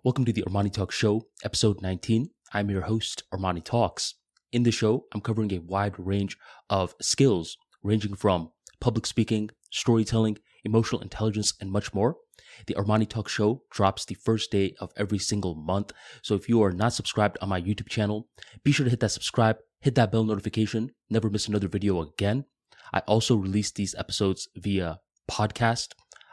Welcome to the ArmaniTalks show, episode 19. I'm your host, ArmaniTalks. In the show, I'm covering a wide range of skills, ranging from public speaking, storytelling, emotional intelligence, and much more. The ArmaniTalks show drops the first day of every single month. So if you are not subscribed on my YouTube channel, be sure to hit that subscribe, hit that bell notification, never miss another video again. I also release these episodes via podcast.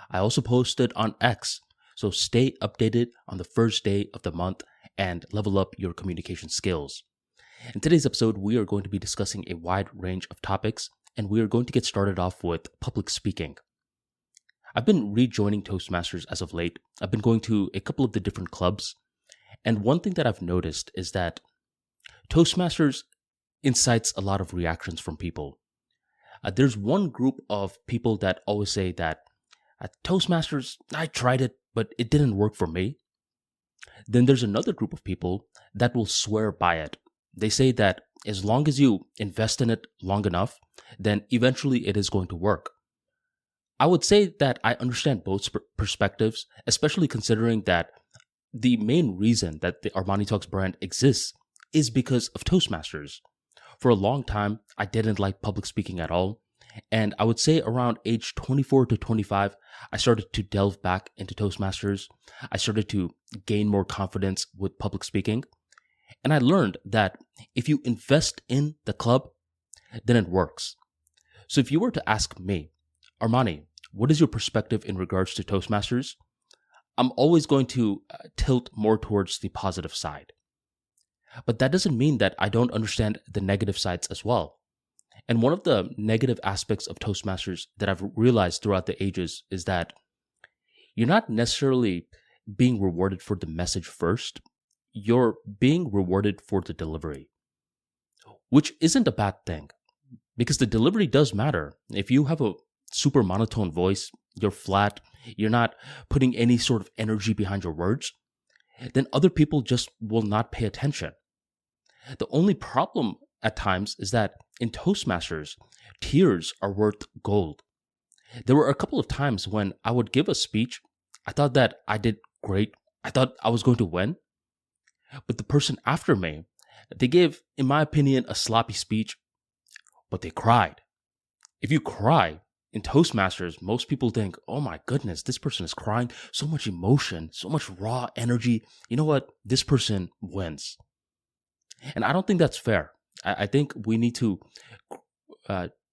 I also post it on X. So stay updated on the first day of the month and level up your communication skills. In today's episode, we are going to be discussing a wide range of topics, and we are going to get started off with public speaking. I've been rejoining Toastmasters as of late. I've been going to a couple of the different clubs, and one thing that I've noticed is that Toastmasters incites a lot of reactions from people. There's one group of people that always say that at Toastmasters, I tried it, but it didn't work for me. Then there's another group of people that will swear by it. They say that as long as you invest in it long enough, then eventually it is going to work. I would say that I understand both perspectives, especially considering that the main reason that the ArmaniTalks brand exists is because of Toastmasters. For a long time, I didn't like public speaking at all. And I would say around age 24 to 25, I started to delve back into Toastmasters. I started to gain more confidence with public speaking. And I learned that if you invest in the club, then it works. So if you were to ask me, Armani, what is your perspective in regards to Toastmasters? I'm always going to tilt more towards the positive side. But that doesn't mean that I don't understand the negative sides as well. And one of the negative aspects of Toastmasters that I've realized throughout the ages is that you're not necessarily being rewarded for the message first. You're being rewarded for the delivery, which isn't a bad thing because the delivery does matter. If you have a super monotone voice, you're flat, you're not putting any sort of energy behind your words, then other people just will not pay attention. The only problem at times is that in Toastmasters, tears are worth gold. There were a couple of times when I would give a speech. I thought that I did great. I thought I was going to win. But the person after me, they gave, in my opinion, a sloppy speech, but they cried. If you cry in Toastmasters, most people think, oh my goodness, this person is crying. So much emotion, so much raw energy. You know what? This person wins. And I don't think that's fair. I think we need to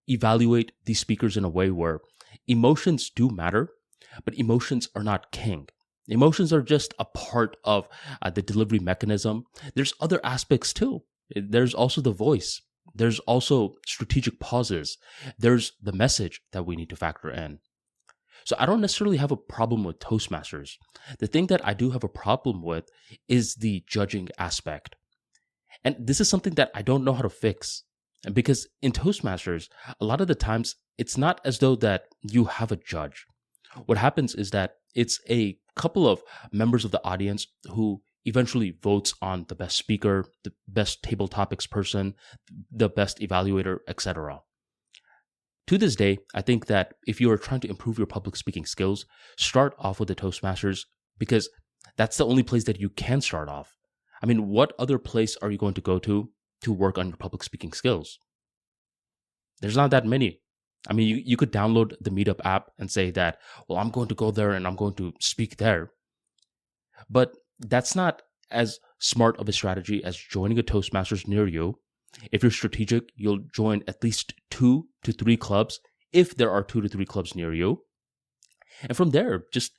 evaluate these speakers in a way where emotions do matter, but emotions are not king. Emotions are just a part of the delivery mechanism. There's other aspects too. There's also the voice. There's also strategic pauses. There's the message that we need to factor in. So I don't necessarily have a problem with Toastmasters. The thing that I do have a problem with is the judging aspect. And this is something that I don't know how to fix. Because in Toastmasters, a lot of the times, it's not as though that you have a judge. What happens is that it's a couple of members of the audience who eventually votes on the best speaker, the best table topics person, the best evaluator, etc. To this day, I think that if you are trying to improve your public speaking skills, start off with the Toastmasters because that's the only place that you can start off. I mean, what other place are you going to go to work on your public speaking skills? There's not that many. I mean, you could download the Meetup app and say that, well, I'm going to go there and I'm going to speak there. But that's not as smart of a strategy as joining a Toastmasters near you. If you're strategic, you'll join at least 2 to 3 clubs, if there are 2 to 3 clubs near you. And from there, just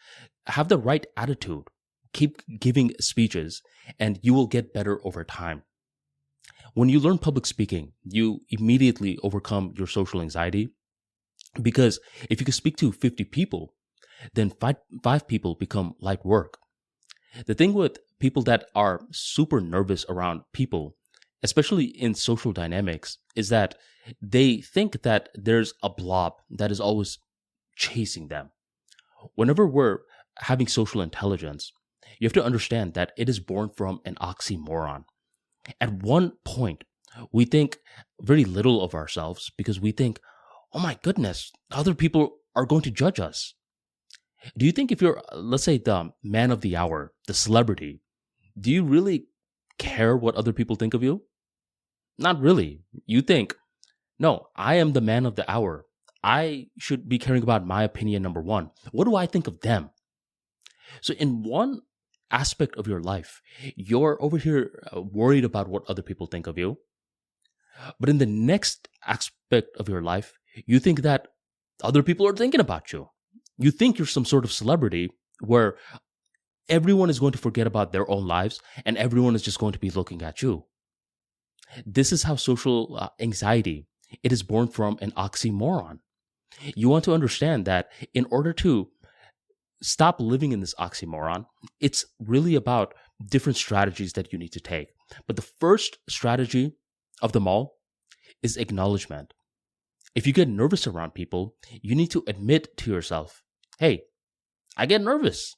have the right attitude. Keep giving speeches, and you will get better over time. When you learn public speaking, you immediately overcome your social anxiety because if you can speak to 50 people, then five people become light work. The thing with people that are super nervous around people, especially in social dynamics, is that they think that there's a blob that is always chasing them. Whenever we're having social intelligence, you have to understand that it is born from an oxymoron. At one point, we think very little of ourselves because we think, oh my goodness, other people are going to judge us. Do you think if you're, let's say, the man of the hour, the celebrity, do you really care what other people think of you? Not really. You think, no, I am the man of the hour. I should be caring about my opinion, number one. What do I think of them? So, in one aspect of your life, you're over here worried about what other people think of you. But in the next aspect of your life, you think that other people are thinking about you. You think you're some sort of celebrity where everyone is going to forget about their own lives and everyone is just going to be looking at you. This is how social anxiety, it is born from an oxymoron. You want to understand that in order to stop living in this oxymoron, it's really about different strategies that you need to take. But the first strategy of them all is acknowledgement. If you get nervous around people, you need to admit to yourself, hey, I get nervous.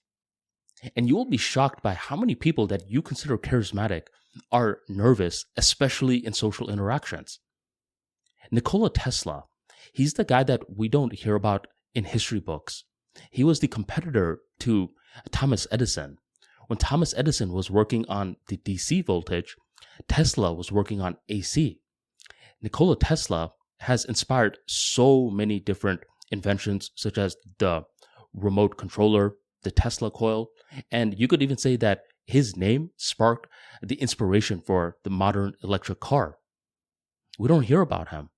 And you will be shocked by how many people that you consider charismatic are nervous, especially in social interactions. Nikola Tesla, he's the guy that we don't hear about in history books. He was the competitor to Thomas Edison. When Thomas Edison was working on the DC voltage, Tesla was working on AC. Nikola Tesla has inspired so many different inventions, such as the remote controller, the Tesla coil, and you could even say that his name sparked the inspiration for the modern electric car. We don't hear about him.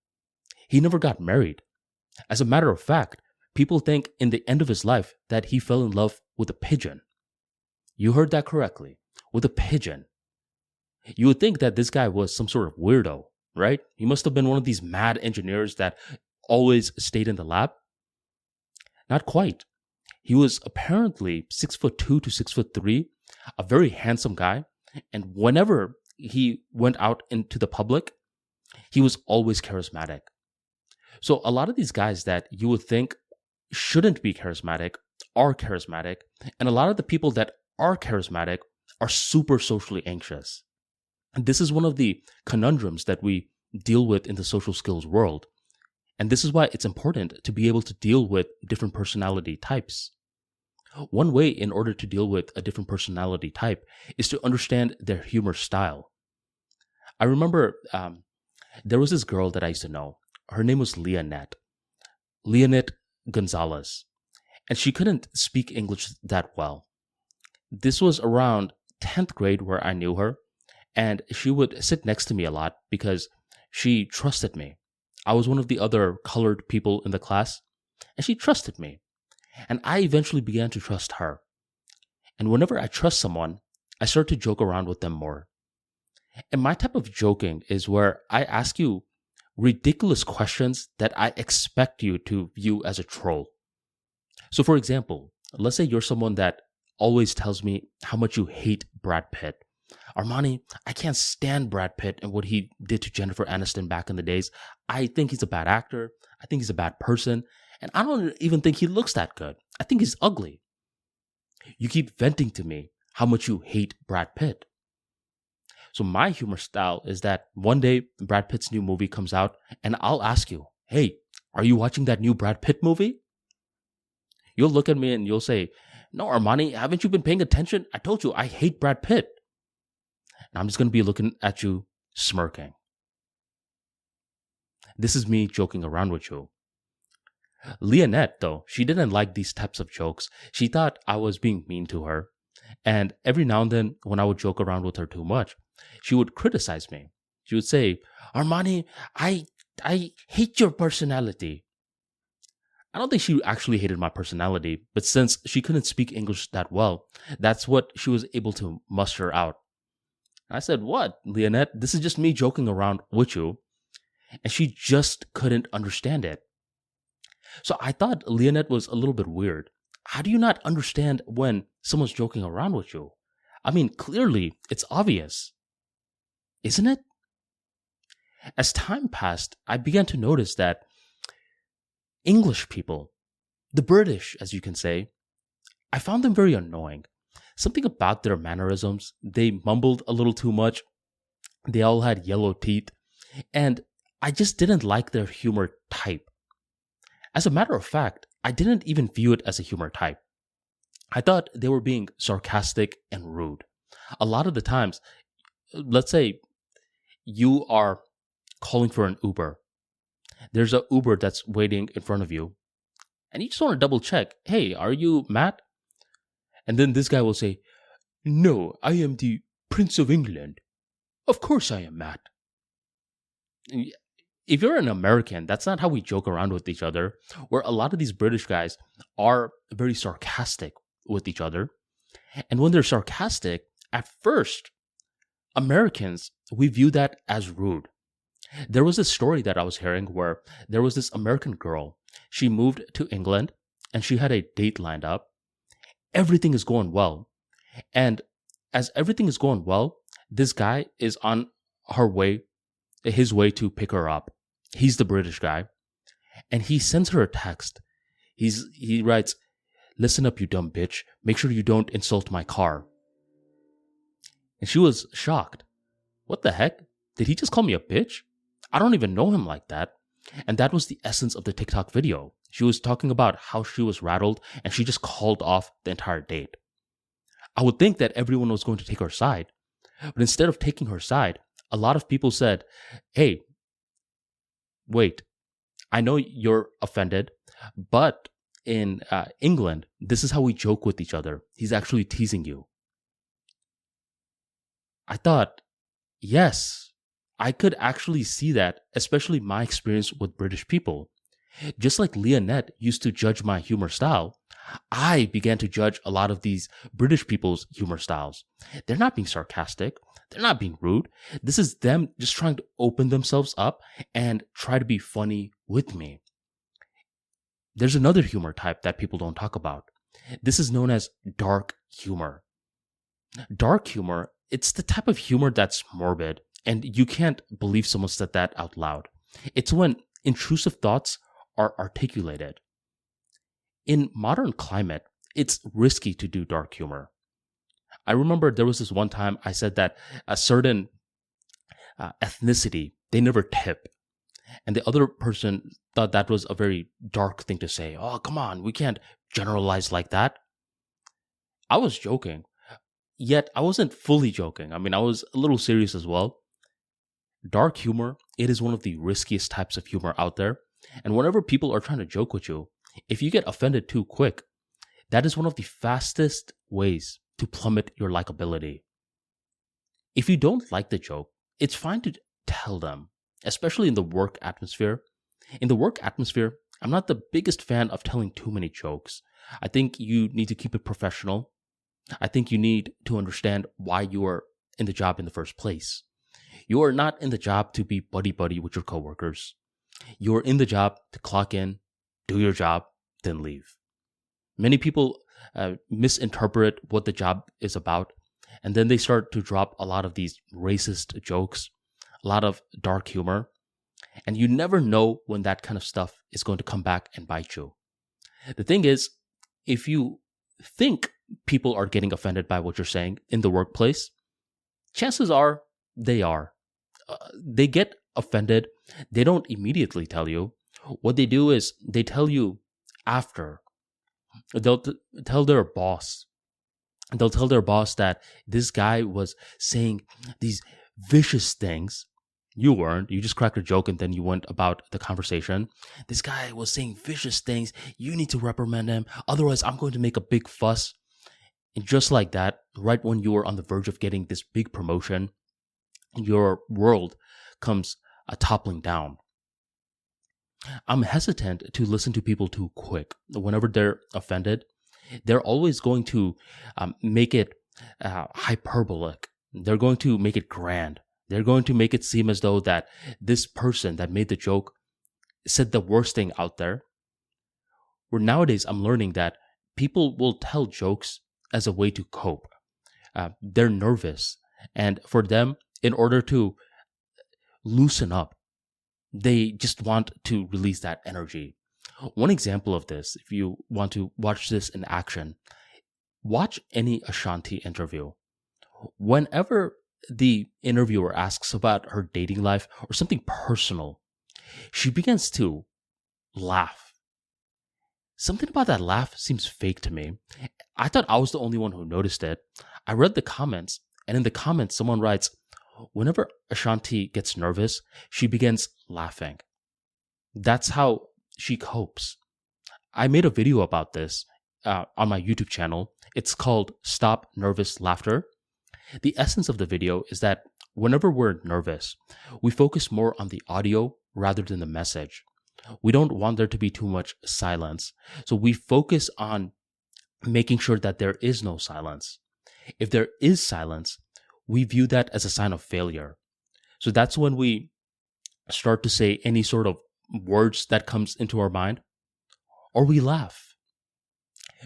He never got married. As a matter of fact, people think in the end of his life that he fell in love with a pigeon. You heard that correctly, with a pigeon. You would think that this guy was some sort of weirdo, right? He must have been one of these mad engineers that always stayed in the lab. Not quite. He was apparently 6'2" to 6'3", a very handsome guy. And whenever he went out into the public, he was always charismatic. So a lot of these guys that you would think shouldn't be charismatic are charismatic. And a lot of the people that are charismatic are super socially anxious. And this is one of the conundrums that we deal with in the social skills world. And this is why it's important to be able to deal with different personality types. One way in order to deal with a different personality type is to understand their humor style. I remember there was this girl that I used to know. Her name was Leonette Gonzalez. And she couldn't speak English that well. This was around 10th grade where I knew her. And she would sit next to me a lot because she trusted me. I was one of the other colored people in the class, and she trusted me. And I eventually began to trust her. And whenever I trust someone, I start to joke around with them more. And my type of joking is where I ask you ridiculous questions that I expect you to view as a troll. So for example, let's say you're someone that always tells me how much you hate Brad Pitt. Armani, I can't stand Brad Pitt and what he did to Jennifer Aniston back in the days. I think he's a bad actor. I think he's a bad person. And I don't even think he looks that good. I think he's ugly. You keep venting to me how much you hate Brad Pitt. So my humor style is that one day Brad Pitt's new movie comes out and I'll ask you, hey, are you watching that new Brad Pitt movie? You'll look at me and you'll say, no, Armani, haven't you been paying attention? I told you I hate Brad Pitt. And I'm just going to be looking at you smirking. This is me joking around with you. Leonette, though, she didn't like these types of jokes. She thought I was being mean to her. And every now and then, when I would joke around with her too much, she would criticize me. She would say, Armani, I hate your personality. I don't think she actually hated my personality, but since she couldn't speak English that well, that's what she was able to muster out. I said, what, Leonette? This is just me joking around with you. And she just couldn't understand it. So I thought Leonette was a little bit weird. How do you not understand when someone's joking around with you? I mean, clearly, it's obvious. Isn't it? As time passed, I began to notice that English people, the British, as you can say, I found them very annoying. Something about their mannerisms, they mumbled a little too much. They all had yellow teeth. And I just didn't like their humor type. As a matter of fact, I didn't even view it as a humor type. I thought they were being sarcastic and rude. A lot of the times, let's say you are calling for an Uber. There's a Uber that's waiting in front of you, and you just want to double check. Hey, are you Matt? And then this guy will say, no, I am the Prince of England. Of course I am Matt. If you're an American, that's not how we joke around with each other, where a lot of these British guys are very sarcastic with each other. And when they're sarcastic, at first, Americans, we view that as rude. There was this story that I was hearing where there was this American girl. She moved to England and she had a date lined up. Everything is going well. And as everything is going well, this guy is on his way to pick her up. He's the British guy. And he sends her a text. He writes, listen up, you dumb bitch. Make sure you don't insult my car. And she was shocked. What the heck? Did he just call me a bitch? I don't even know him like that. And that was the essence of the TikTok video. She was talking about how she was rattled and she just called off the entire date. I would think that everyone was going to take her side. But instead of taking her side, a lot of people said, hey, wait, I know you're offended, but in England, this is how we joke with each other. He's actually teasing you. I thought, yes, I could actually see that, especially my experience with British people. Just like Leonette used to judge my humor style, I began to judge a lot of these British people's humor styles. They're not being sarcastic. They're not being rude. This is them just trying to open themselves up and try to be funny with me. There's another humor type that people don't talk about. This is known as dark humor. Dark humor, it's the type of humor that's morbid, and you can't believe someone said that out loud. It's when intrusive thoughts are articulated. In modern climate, it's risky to do dark humor. I remember there was this one time I said that a certain ethnicity, they never tip. And the other person thought that was a very dark thing to say. Oh, come on, we can't generalize like that. I was joking, yet I wasn't fully joking. I mean, I was a little serious as well. Dark humor, it is one of the riskiest types of humor out there. And whenever people are trying to joke with you, if you get offended too quick, that is one of the fastest ways to plummet your likability. If you don't like the joke, it's fine to tell them, especially in the work atmosphere. In the work atmosphere, I'm not the biggest fan of telling too many jokes. I think you need to keep it professional. I think you need to understand why you are in the job in the first place. You are not in the job to be buddy-buddy with your coworkers. You are in the job to clock in, do your job, then leave. Many people misinterpret what the job is about, and then they start to drop a lot of these racist jokes, a lot of dark humor, and you never know when that kind of stuff is going to come back and bite you. The thing is, if you think people are getting offended by what you're saying in the workplace, chances are they are. They get offended. They don't immediately tell you. What they do is they tell you after. They'll tell their boss. They'll tell their boss that this guy was saying these vicious things. You weren't. You just cracked a joke and then you went about the conversation. This guy was saying vicious things. You need to reprimand him. Otherwise, I'm going to make a big fuss. And just like that, right when you were on the verge of getting this big promotion, your world comes toppling down. I'm hesitant to listen to people too quick. Whenever they're offended, they're always going to make it hyperbolic. They're going to make it grand. They're going to make it seem as though that this person that made the joke said the worst thing out there. Where nowadays I'm learning that people will tell jokes as a way to cope. They're nervous. And for them, in order to loosen up, they just want to release that energy. One example of this, if you want to watch this in action, watch any Ashanti interview. Whenever the interviewer asks about her dating life or something personal, she begins to laugh. Something about that laugh seems fake to me. I thought I was the only one who noticed it. I read the comments, and in the comments, someone writes, whenever Ashanti gets nervous, she begins laughing. That's how she copes. I made a video about this on my YouTube channel. It's called Stop Nervous Laughter. The essence of the video is that whenever we're nervous, we focus more on the audio rather than the message. We don't want there to be too much silence. So we focus on making sure that there is no silence. If there is silence, we view that as a sign of failure. So that's when we start to say any sort of words that comes into our mind, or we laugh.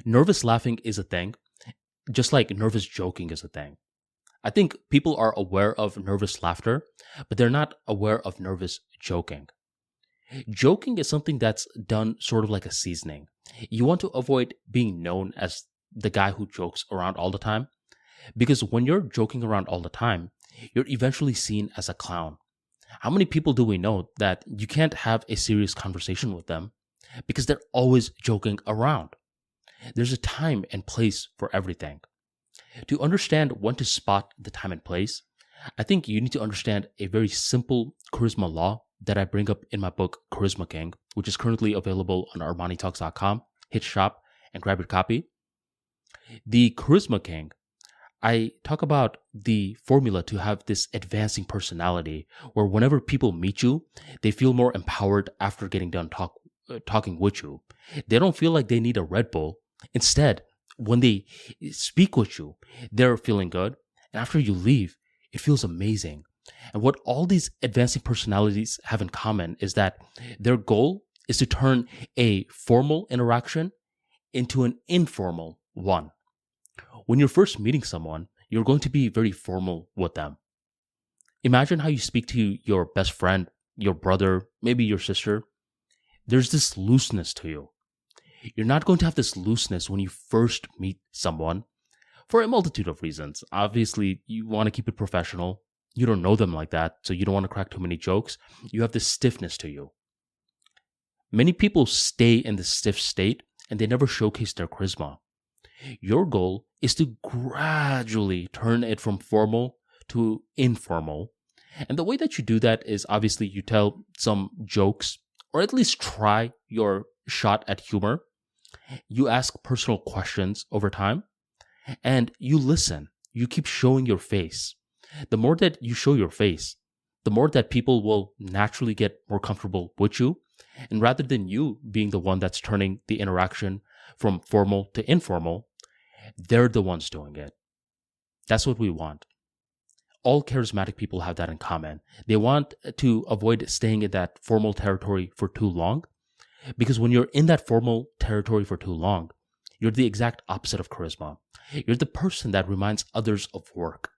Nervous laughing is a thing, just like nervous joking is a thing. I think people are aware of nervous laughter, but they're not aware of nervous joking. Joking is something that's done sort of like a seasoning. You want to avoid being known as the guy who jokes around all the time, because when you're joking around all the time, you're eventually seen as a clown. How many people do we know that you can't have a serious conversation with them because they're always joking around? There's a time and place for everything. To understand when to spot the time and place, I think you need to understand a very simple charisma law that I bring up in my book, Charisma King, which is currently available on ArmaniTalks.com. Hit shop and grab your copy. The Charisma King, I talk about the formula to have this advancing personality where whenever people meet you, they feel more empowered after getting done talking with you. They don't feel like they need a Red Bull. Instead, when they speak with you, they're feeling good. And after you leave, it feels amazing. And what all these advancing personalities have in common is that their goal is to turn a formal interaction into an informal one. When you're first meeting someone, you're going to be very formal with them. Imagine how you speak to your best friend, your brother, maybe your sister. There's this looseness to you. You're not going to have this looseness when you first meet someone for a multitude of reasons. Obviously, you want to keep it professional. You don't know them like that, so you don't want to crack too many jokes. You have this stiffness to you. Many people stay in this stiff state and they never showcase their charisma. Your goal is to gradually turn it from formal to informal. And the way that you do that is obviously you tell some jokes, or at least try your shot at humor. You ask personal questions over time, and you listen. You keep showing your face. The more that you show your face, the more that people will naturally get more comfortable with you. And rather than you being the one that's turning the interaction from formal to informal, they're the ones doing it. That's what we want. All charismatic people have that in common. They want to avoid staying in that formal territory for too long, because when you're in that formal territory for too long, you're the exact opposite of charisma. You're the person that reminds others of work.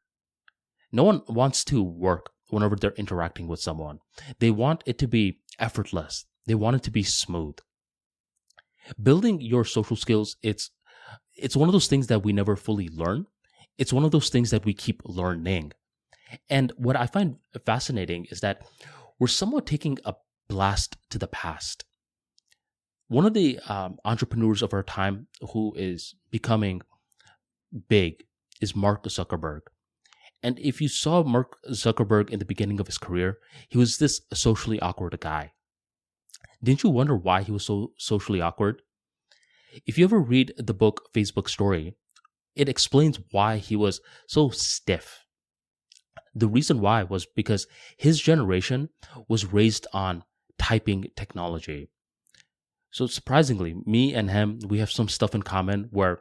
No one wants to work whenever they're interacting with someone. They want it to be effortless. They want it to be smooth. Building your social skills, it's one of those things that we never fully learn. It's one of those things that we keep learning. And what I find fascinating is that we're somewhat taking a blast to the past. One of the entrepreneurs of our time who is becoming big is Mark Zuckerberg. And if you saw Mark Zuckerberg in the beginning of his career, he was this socially awkward guy. Didn't you wonder why he was so socially awkward? If you ever read the book Facebook Story, it explains why he was so stiff. The reason why was because his generation was raised on typing technology. So surprisingly, me and him, we have some stuff in common where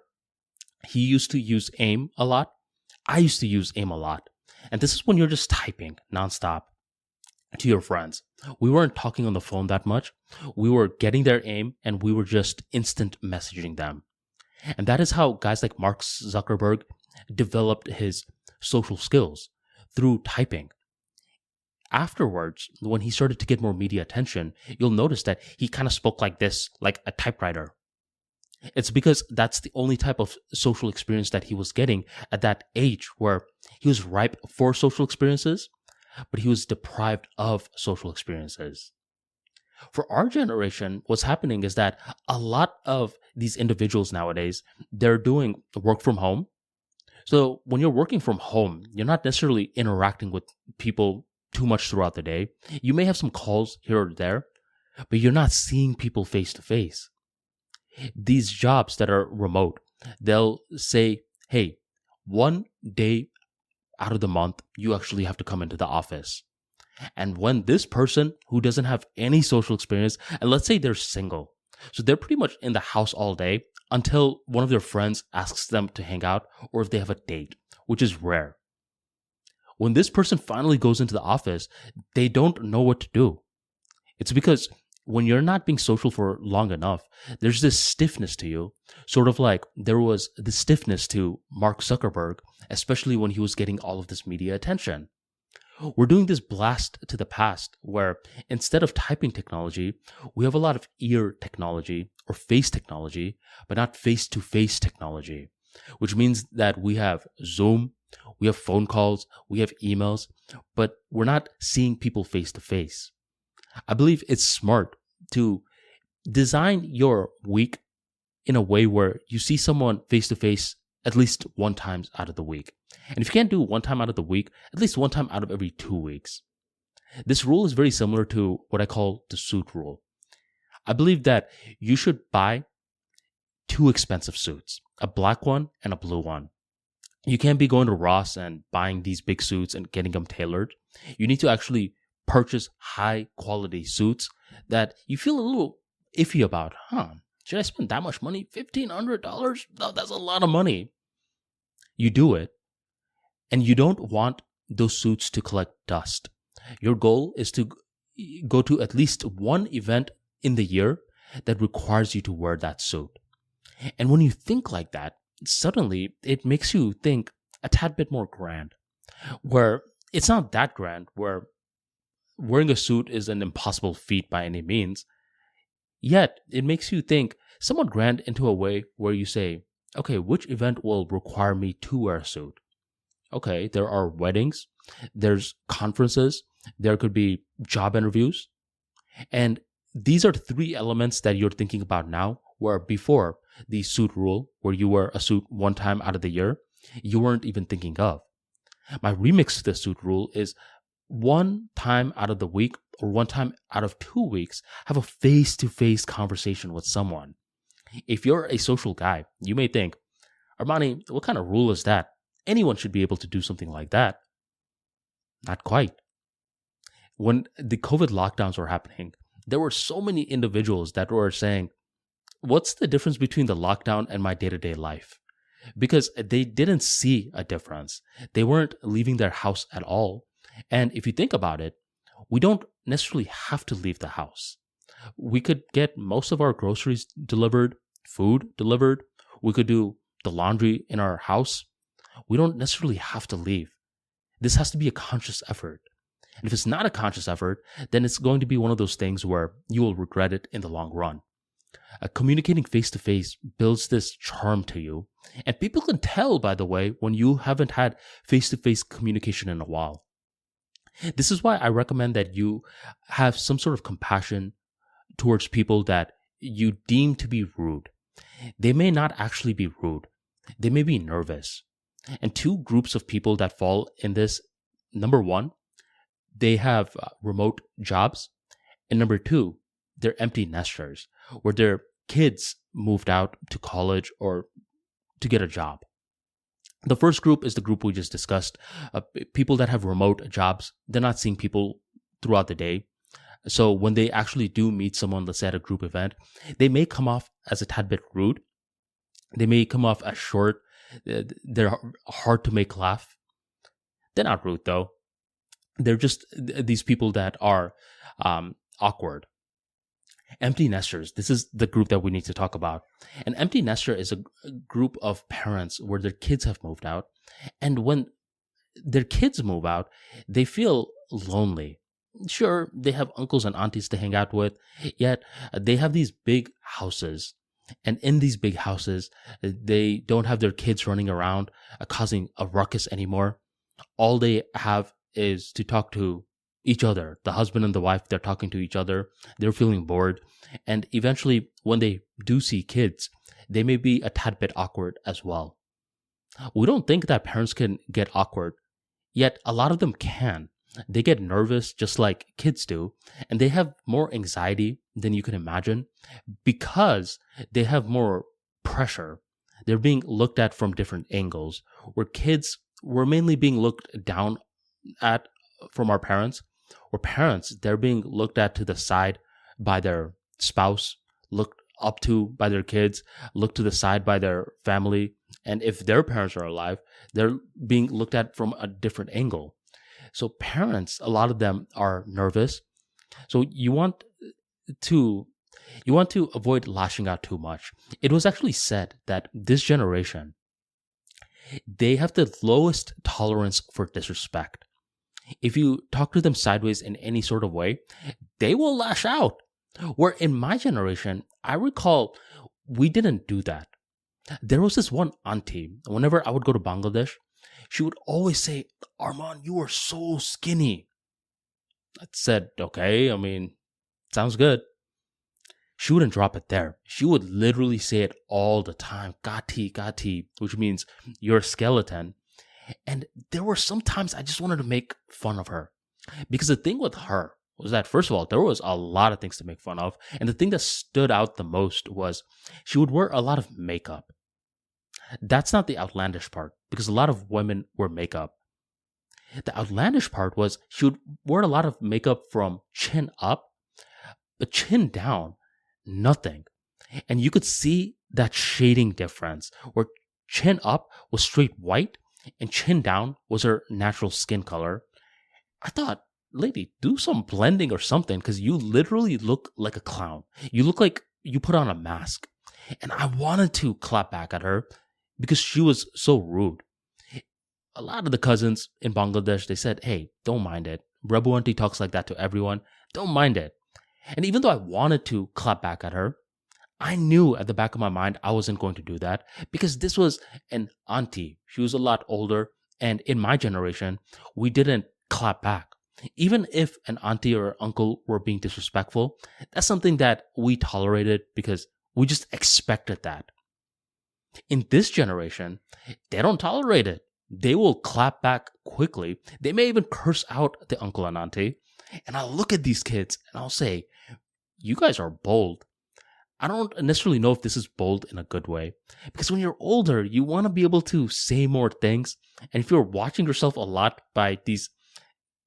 he used to use AIM a lot. I used to use AIM a lot. And this is when you're just typing nonstop to your friends. We weren't talking on the phone that much. We were getting their AIM and we were just instant messaging them. And that is how guys like Mark Zuckerberg developed his social skills, through typing. Afterwards, when he started to get more media attention, you'll notice that he kind of spoke like this, like a typewriter. It's because that's the only type of social experience that he was getting at that age where he was ripe for social experiences, but he was deprived of social experiences. For our generation, what's happening is that a lot of these individuals nowadays, they're doing work from home. So when you're working from home, you're not necessarily interacting with people too much throughout the day. You may have some calls here or there, but you're not seeing people face to face. These jobs that are remote, they'll say, hey, one day out of the month, you actually have to come into the office. And when this person who doesn't have any social experience, and let's say they're single, so they're pretty much in the house all day until one of their friends asks them to hang out or if they have a date, which is rare. When this person finally goes into the office, they don't know what to do. It's because when you're not being social for long enough, there's this stiffness to you, sort of like there was the stiffness to Mark Zuckerberg, especially when he was getting all of this media attention. We're doing this blast to the past where instead of typing technology, we have a lot of ear technology or face technology, but not face-to-face technology, which means that we have Zoom, we have phone calls, we have emails, but we're not seeing people face-to-face. I believe it's smart to design your week in a way where you see someone face-to-face at least one time out of the week. And if you can't do one time out of the week, at least one time out of every 2 weeks. This rule is very similar to what I call the suit rule. I believe that you should buy 2 expensive suits, a black one and a blue one. You can't be going to Ross and buying these big suits and getting them tailored. You need to actually purchase high quality suits that you feel a little iffy about. Should I spend that much money? $1,500? No, that's a lot of money. You do it. And you don't want those suits to collect dust. Your goal is to go to at least one event in the year that requires you to wear that suit. And when you think like that, suddenly it makes you think a tad bit more grand, where it's not that grand, where wearing a suit is an impossible feat by any means. Yet it makes you think somewhat grand into a way where you say, okay, which event will require me to wear a suit? Okay, there are weddings, there's conferences, there could be job interviews. And these are 3 elements that you're thinking about now, where before the suit rule, where you wear a suit one time out of the year, you weren't even thinking of. My remix to the suit rule is one time out of the week or one time out of 2 weeks, have a face-to-face conversation with someone. If you're a social guy, you may think, Armani, what kind of rule is that? Anyone should be able to do something like that. Not quite. When the COVID lockdowns were happening, there were so many individuals that were saying, what's the difference between the lockdown and my day-to-day life? Because they didn't see a difference. They weren't leaving their house at all. And if you think about it, we don't necessarily have to leave the house. We could get most of our groceries delivered, food delivered. We could do the laundry in our house. We don't necessarily have to leave. This has to be a conscious effort. And if it's not a conscious effort, then it's going to be one of those things where you will regret it in the long run. Communicating face-to-face builds this charm to you. And people can tell, by the way, when you haven't had face-to-face communication in a while. This is why I recommend that you have some sort of compassion towards people that you deem to be rude. They may not actually be rude. They may be nervous. And 2 groups of people that fall in this, number 1, they have remote jobs. And number 2, they're empty nesters, where their kids moved out to college or to get a job. The first group is the group we just discussed. People that have remote jobs, they're not seeing people throughout the day. So when they actually do meet someone, let's say at a group event, they may come off as a tad bit rude. They may come off as short. They're hard to make laugh. They're not rude though. They're just these people that are awkward. Empty nesters. This is the group that we need to talk about. An empty nester is a group of parents where their kids have moved out. And when their kids move out, they feel lonely. Sure, they have uncles and aunties to hang out with, yet they have these big houses. And in these big houses, they don't have their kids running around causing a ruckus anymore. All they have is to talk to each other. The husband and the wife, they're talking to each other. They're feeling bored. And eventually, when they do see kids, they may be a tad bit awkward as well. We don't think that parents can get awkward, yet a lot of them can. They get nervous just like kids do, and they have more anxiety than you can imagine because they have more pressure. They're being looked at from different angles, where kids were mainly being looked down at from our parents, or parents, they're being looked at to the side by their spouse, looked up to by their kids, looked to the side by their family. And if their parents are alive, they're being looked at from a different angle. So parents, a lot of them are nervous. So you want to avoid lashing out too much. It was actually said that this generation, they have the lowest tolerance for disrespect. If you talk to them sideways in any sort of way, they will lash out. Where in my generation, I recall we didn't do that. There was this one auntie, whenever I would go to Bangladesh, she would always say, "Arman, you are so skinny." I said, okay, sounds good. She wouldn't drop it there. She would literally say it all the time, "Gati, gati," which means you're a skeleton. And there were some times I just wanted to make fun of her. Because the thing with her was that, first of all, there was a lot of things to make fun of. And the thing that stood out the most was she would wear a lot of makeup. That's not the outlandish part, because a lot of women wear makeup. The outlandish part was she would wear a lot of makeup from chin up, but chin down, nothing. And you could see that shading difference, where chin up was straight white and chin down was her natural skin color. I thought, lady, do some blending or something, because you literally look like a clown. You look like you put on a mask. And I wanted to clap back at her because she was so rude. A lot of the cousins in Bangladesh, they said, "Hey, don't mind it. Rabu auntie talks like that to everyone. Don't mind it." And even though I wanted to clap back at her, I knew at the back of my mind I wasn't going to do that, because this was an auntie. She was a lot older. And in my generation, we didn't clap back. Even if an auntie or uncle were being disrespectful, that's something that we tolerated because we just expected that. In this generation, they don't tolerate it. They will clap back quickly. They may even curse out the uncle and auntie. And I'll look at these kids and I'll say, "You guys are bold." I don't necessarily know if this is bold in a good way, because when you're older, you want to be able to say more things. And if you're watching yourself a lot by these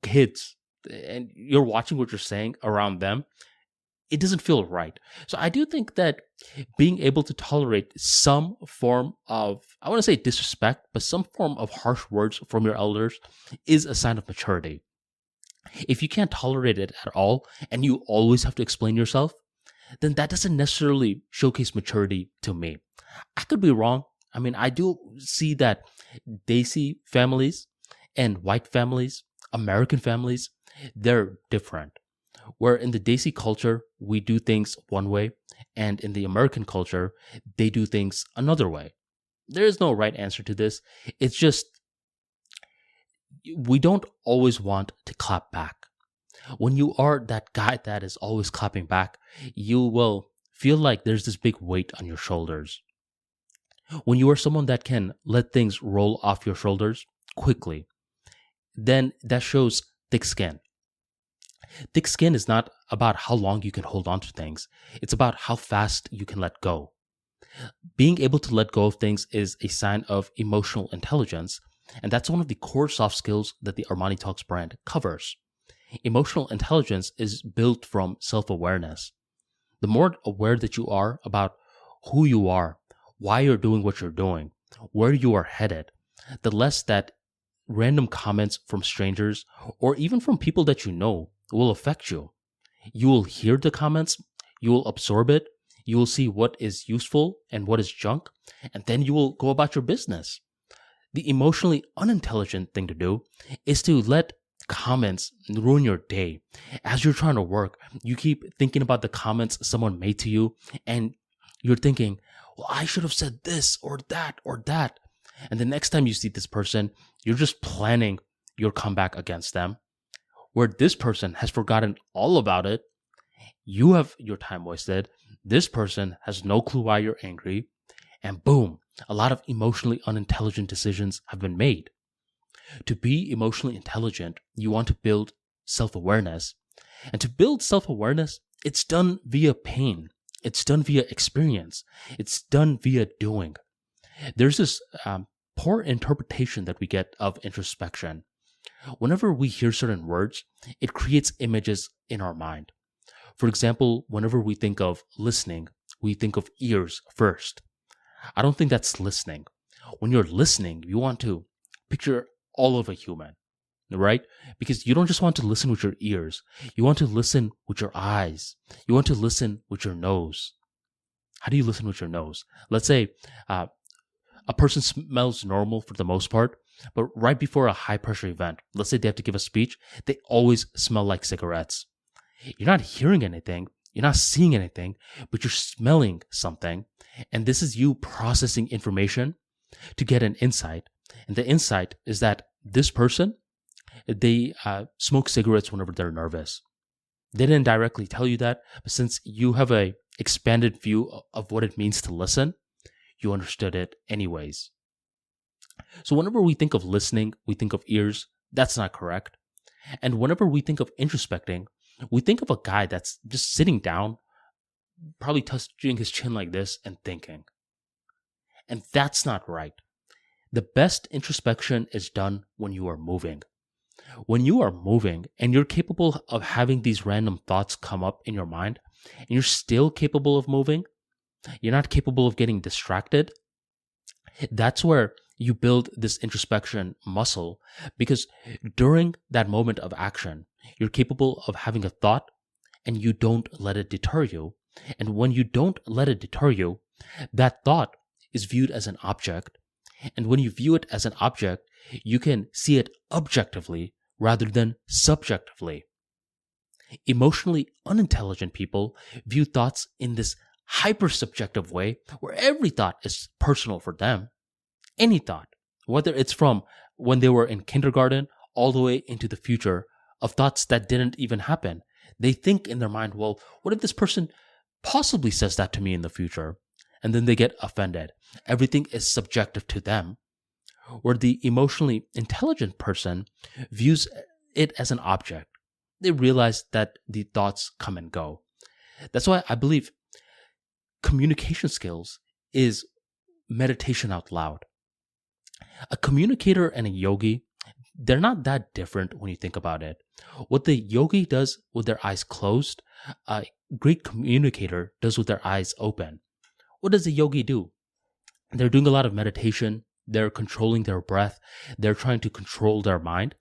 kids and you're watching what you're saying around them, it doesn't feel right. So I do think that being able to tolerate some form of, I want to say disrespect, but some form of harsh words from your elders is a sign of maturity. If you can't tolerate it at all and you always have to explain yourself, then that doesn't necessarily showcase maturity to me. I could be wrong. I do see that Desi families and white families, American families, they're different. Where in the Desi culture, we do things one way, and in the American culture, they do things another way. There is no right answer to this. It's just, we don't always want to clap back. When you are that guy that is always clapping back, you will feel like there's this big weight on your shoulders. When you are someone that can let things roll off your shoulders quickly, then that shows thick skin. Thick skin is not about how long you can hold on to things. It's about how fast you can let go. Being able to let go of things is a sign of emotional intelligence, and that's one of the core soft skills that the ArmaniTalks brand covers. Emotional intelligence is built from self-awareness. The more aware that you are about who you are, why you're doing what you're doing, where you are headed, the less that random comments from strangers or even from people that you know will affect you. You will hear the comments, you will absorb it, you will see what is useful and what is junk, and then you will go about your business. The emotionally unintelligent thing to do is to let comments ruin your day. As you're trying to work, you keep thinking about the comments someone made to you, and you're thinking, "Well, I should have said this or that or that." And the next time you see this person, you're just planning your comeback against them. where this person has forgotten all about it. You have your time wasted. This person has no clue why you're angry. And boom, a lot of emotionally unintelligent decisions have been made. To be emotionally intelligent, you want to build self-awareness. And to build self-awareness, it's done via pain. It's done via experience. It's done via doing. There's this poor interpretation that we get of introspection. Whenever we hear certain words, it creates images in our mind. For example, whenever we think of listening, we think of ears first. I don't think that's listening. When you're listening, you want to picture all of a human, right? Because you don't just want to listen with your ears. You want to listen with your eyes. You want to listen with your nose. How do you listen with your nose? Let's say a person smells normal for the most part, but right before a high pressure event, let's say they have to give a speech, they always smell like cigarettes. You're not hearing anything, you're not seeing anything, but you're smelling something. And this is you processing information to get an insight. And the insight is that this person, they smoke cigarettes whenever they're nervous. They didn't directly tell you that, but since you have a expanded view of what it means to listen, you understood it anyways. So whenever we think of listening, we think of ears. That's not correct. And whenever we think of introspecting, we think of a guy that's just sitting down, probably touching his chin like this and thinking. And that's not right. The best introspection is done when you are moving. When you are moving and you're capable of having these random thoughts come up in your mind, and you're still capable of moving, you're not capable of getting distracted, that's where you build this introspection muscle, because during that moment of action, you're capable of having a thought and you don't let it deter you. And when you don't let it deter you, that thought is viewed as an object. And when you view it as an object, you can see it objectively rather than subjectively. Emotionally unintelligent people view thoughts in this hyper-subjective way where every thought is personal for them. Any thought, whether it's from when they were in kindergarten all the way into the future, of thoughts that didn't even happen. They think in their mind, well, what if this person possibly says that to me in the future? And then they get offended. Everything is subjective to them. Where the emotionally intelligent person views it as an object. They realize that the thoughts come and go. That's why I believe communication skills is meditation out loud. A communicator and a yogi, they're not that different when you think about it. What the yogi does with their eyes closed, a great communicator does with their eyes open. What does a yogi do? They're doing a lot of meditation. They're controlling their breath. They're trying to control their mind.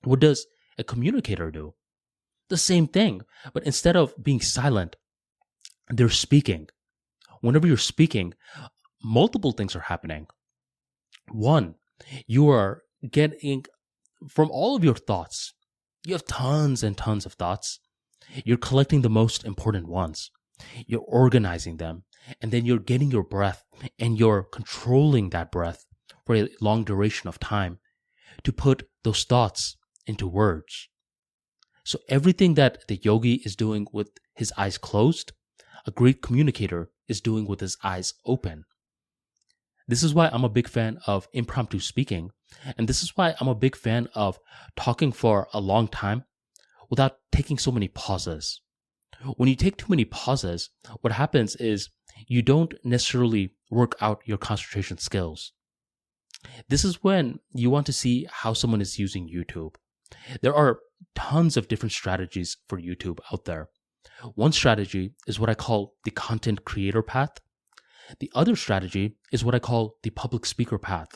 What does a communicator do? The same thing, but instead of being silent, they're speaking. Whenever you're speaking, multiple things are happening. One, you are getting from all of your thoughts. You have tons and tons of thoughts. You're collecting the most important ones. You're organizing them. And then you're getting your breath and you're controlling that breath for a long duration of time to put those thoughts into words. So everything that the yogi is doing with his eyes closed, a great communicator is doing with his eyes open. This is why I'm a big fan of impromptu speaking. And this is why I'm a big fan of talking for a long time without taking so many pauses. When you take too many pauses, what happens is you don't necessarily work out your concentration skills. This is when you want to see how someone is using YouTube. There are tons of different strategies for YouTube out there. One strategy is what I call the content creator path. The other strategy is what I call the public speaker path.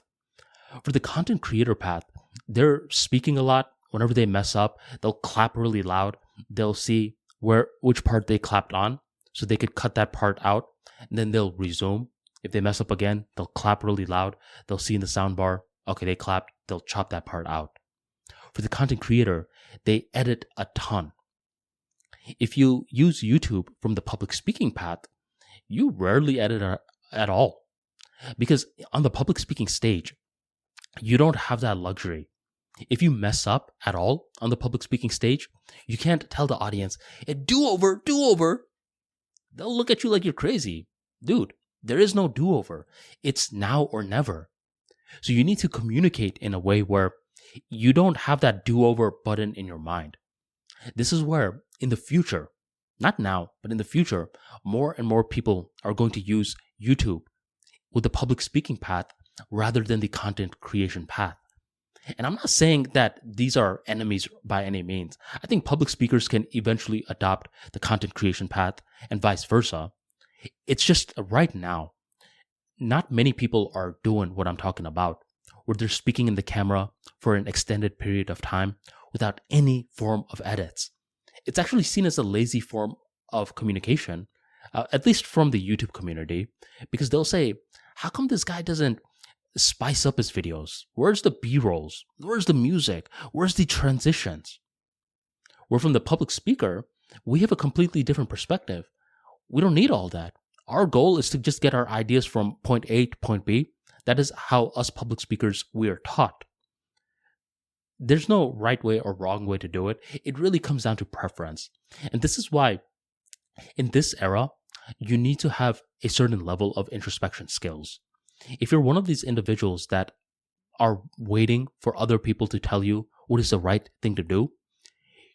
For the content creator path, they're speaking a lot. Whenever they mess up, they'll clap really loud. They'll see which part they clapped on, so they could cut that part out, and then they'll resume. If they mess up again, they'll clap really loud. They'll see in the sound bar, okay, they clapped. They'll chop that part out. For the content creator, they edit a ton. If you use YouTube from the public speaking path, you rarely edit at all. Because on the public speaking stage, you don't have that luxury. If you mess up at all on the public speaking stage, you can't tell the audience, do over. They'll look at you like you're crazy. Dude, there is no do over. It's now or never. So you need to communicate in a way where you don't have that do over button in your mind. This is where in the future, not now, but in the future, more and more people are going to use YouTube with the public speaking path rather than the content creation path. And I'm not saying that these are enemies by any means. I think public speakers can eventually adopt the content creation path and vice versa. It's just right now, not many people are doing what I'm talking about, where they're speaking in the camera for an extended period of time without any form of edits. It's actually seen as a lazy form of communication, at least from the YouTube community, because they'll say, how come this guy doesn't spice up his videos? Where's the B-rolls? Where's the music? Where's the transitions? Where from the public speaker, we have a completely different perspective. We don't need all that. Our goal is to just get our ideas from point A to point B. That is how us public speakers, we are taught. There's no right way or wrong way to do it. It really comes down to preference. And this is why in this era, you need to have a certain level of introspection skills. If you're one of these individuals that are waiting for other people to tell you what is the right thing to do,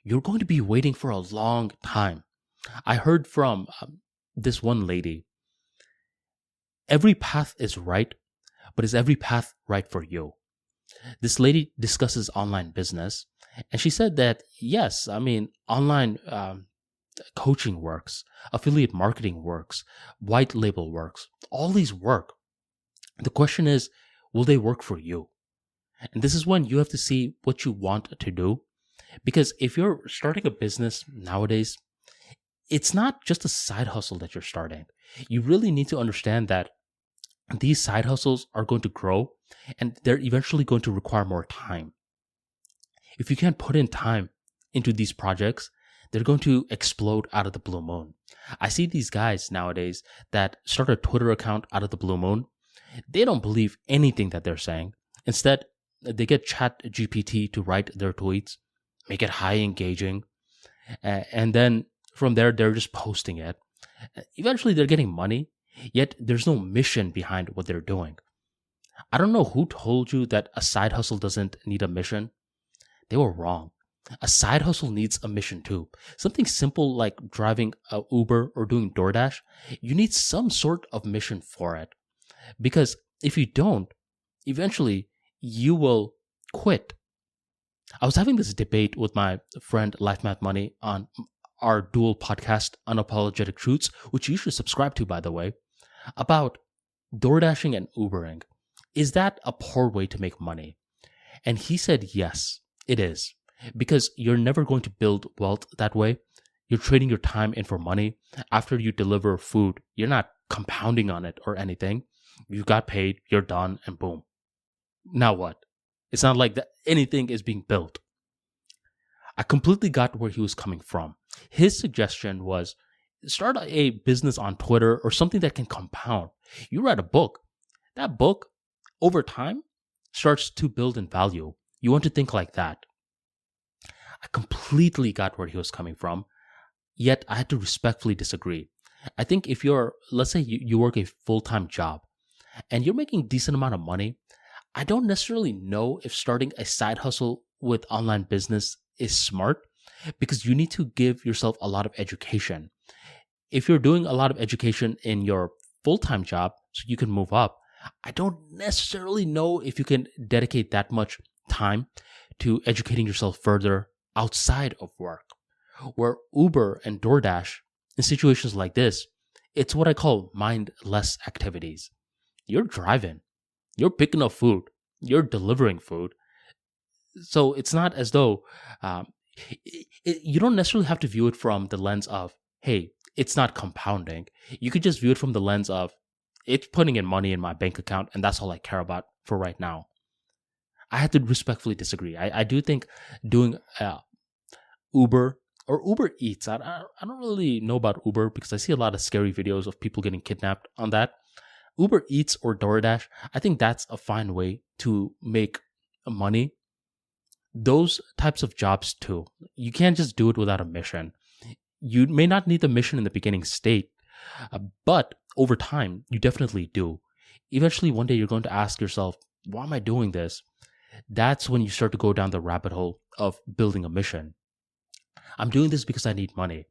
you're going to be waiting for a long time. I heard from this one lady, every path is right, but is every path right for you? This lady discusses online business, and she said that, yes, online coaching works, affiliate marketing works, white label works, all these work. The question is, will they work for you? And this is when you have to see what you want to do. Because if you're starting a business nowadays, it's not just a side hustle that you're starting. You really need to understand that these side hustles are going to grow and they're eventually going to require more time. If you can't put in time into these projects, they're going to explode out of the blue moon. I see these guys nowadays that start a Twitter account out of the blue moon. They don't believe anything that they're saying. Instead, they get ChatGPT to write their tweets, make it high engaging, and then from there, they're just posting it. Eventually, they're getting money, yet there's no mission behind what they're doing. I don't know who told you that a side hustle doesn't need a mission. They were wrong. A side hustle needs a mission too. Something simple like driving a Uber or doing DoorDash, you need some sort of mission for it. Because if you don't, eventually you will quit. I was having this debate with my friend Life Math Money on our dual podcast, Unapologetic Truths, which you should subscribe to, by the way, about DoorDashing and Ubering. Is that a poor way to make money? And he said, yes, it is. Because you're never going to build wealth that way. You're trading your time in for money. After you deliver food, you're not compounding on it or anything. You got paid, you're done, and boom. Now what? It's not like that anything is being built. I completely got where he was coming from. His suggestion was start a business on Twitter or something that can compound. You write a book. That book, over time, starts to build in value. You want to think like that. I completely got where he was coming from, yet I had to respectfully disagree. I think if let's say you work a full-time job and you're making a decent amount of money, I don't necessarily know if starting a side hustle with online business is smart because you need to give yourself a lot of education. If you're doing a lot of education in your full-time job so you can move up, I don't necessarily know if you can dedicate that much time to educating yourself further outside of work. Where Uber and DoorDash, in situations like this, it's what I call mindless activities. You're driving, you're picking up food, you're delivering food. So it's not as though you don't necessarily have to view it from the lens of, hey, it's not compounding. You could just view it from the lens of, it's putting in money in my bank account, and that's all I care about for right now. I had to respectfully disagree. I do think doing Uber or Uber Eats, I don't really know about Uber because I see a lot of scary videos of people getting kidnapped on that. Uber Eats or DoorDash, I think that's a fine way to make money. those types of jobs too, you can't just do it without a mission. You may not need the mission in the beginning state, but over time, you definitely do. Eventually, one day you're going to ask yourself, why am I doing this? That's when you start to go down the rabbit hole of building a mission. I'm doing this because I need money.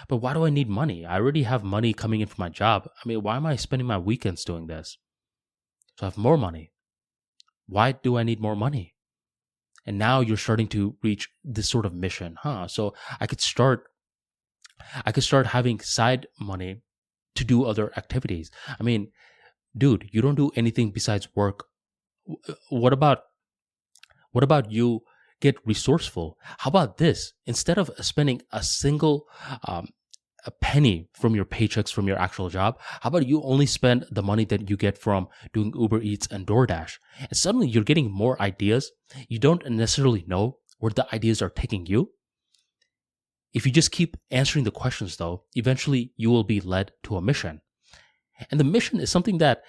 But why do I need money? I already have money coming in from my job. I mean, why am I spending my weekends doing this? So I have more money. Why do I need more money? And now you're starting to reach this sort of mission, So I could start having side money to do other activities. I mean, dude, you don't do anything besides work. What about you get resourceful? How about this? Instead of spending a single a penny from your paychecks from your actual job, how about you only spend the money that you get from doing Uber Eats and DoorDash? And suddenly you're getting more ideas. You don't necessarily know where the ideas are taking you. If you just keep answering the questions, though, eventually you will be led to a mission. And the mission is something that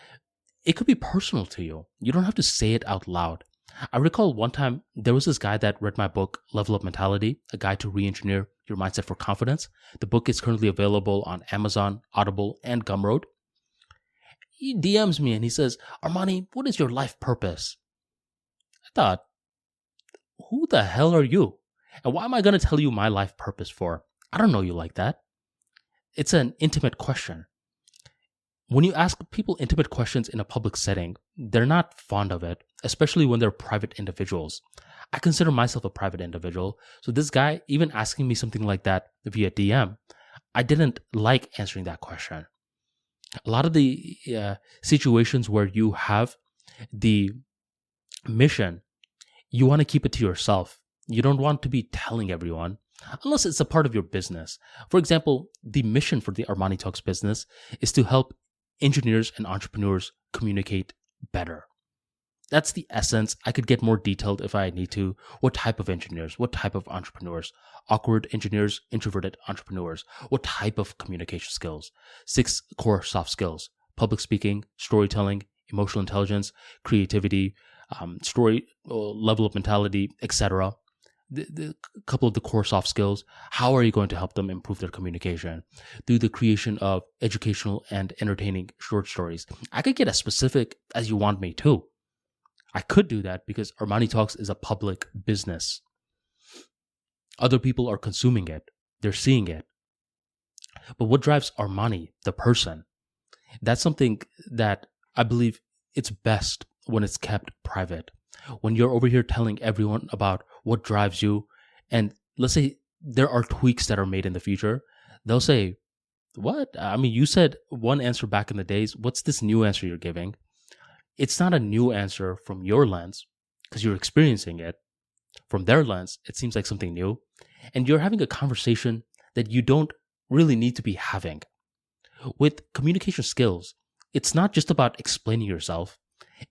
it could be personal to you. You don't have to say it out loud. I recall one time there was this guy that read my book, Level Up Mentality, A Guide to Re-Engineer Your Mindset for Confidence. The book is currently available on Amazon, Audible, and Gumroad. He DMs me and he says, Armani, what is your life purpose? I thought, who the hell are you? And why am I going to tell you my life purpose for? I don't know you like that. It's an intimate question. When you ask people intimate questions in a public setting, they're not fond of it, especially when they're private individuals. I consider myself a private individual. So this guy, even asking me something like that via DM, I didn't like answering that question. A lot of the situations where you have the mission, you want to keep it to yourself. You don't want to be telling everyone, unless it's a part of your business. For example, the mission for the ArmaniTalks business is to help engineers and entrepreneurs communicate better. That's the essence. I could get more detailed if I need to. What type of engineers? What type of entrepreneurs? Awkward engineers, introverted entrepreneurs. What type of communication skills? 6 core soft skills: public speaking, storytelling, emotional intelligence, creativity, level of mentality, etc. The couple of the core soft skills. How are you going to help them improve their communication? Through the creation of educational and entertaining short stories. I could get as specific as you want me to. I could do that because ArmaniTalks is a public business. Other people are consuming it. They're seeing it. But what drives Armani, the person? That's something that I believe it's best when it's kept private. When you're over here telling everyone about what drives you, and let's say there are tweaks that are made in the future, they'll say, what? I mean, you said one answer back in the days. What's this new answer you're giving? It's not a new answer from your lens because you're experiencing it. From their lens, it seems like something new. And you're having a conversation that you don't really need to be having. With communication skills, it's not just about explaining yourself.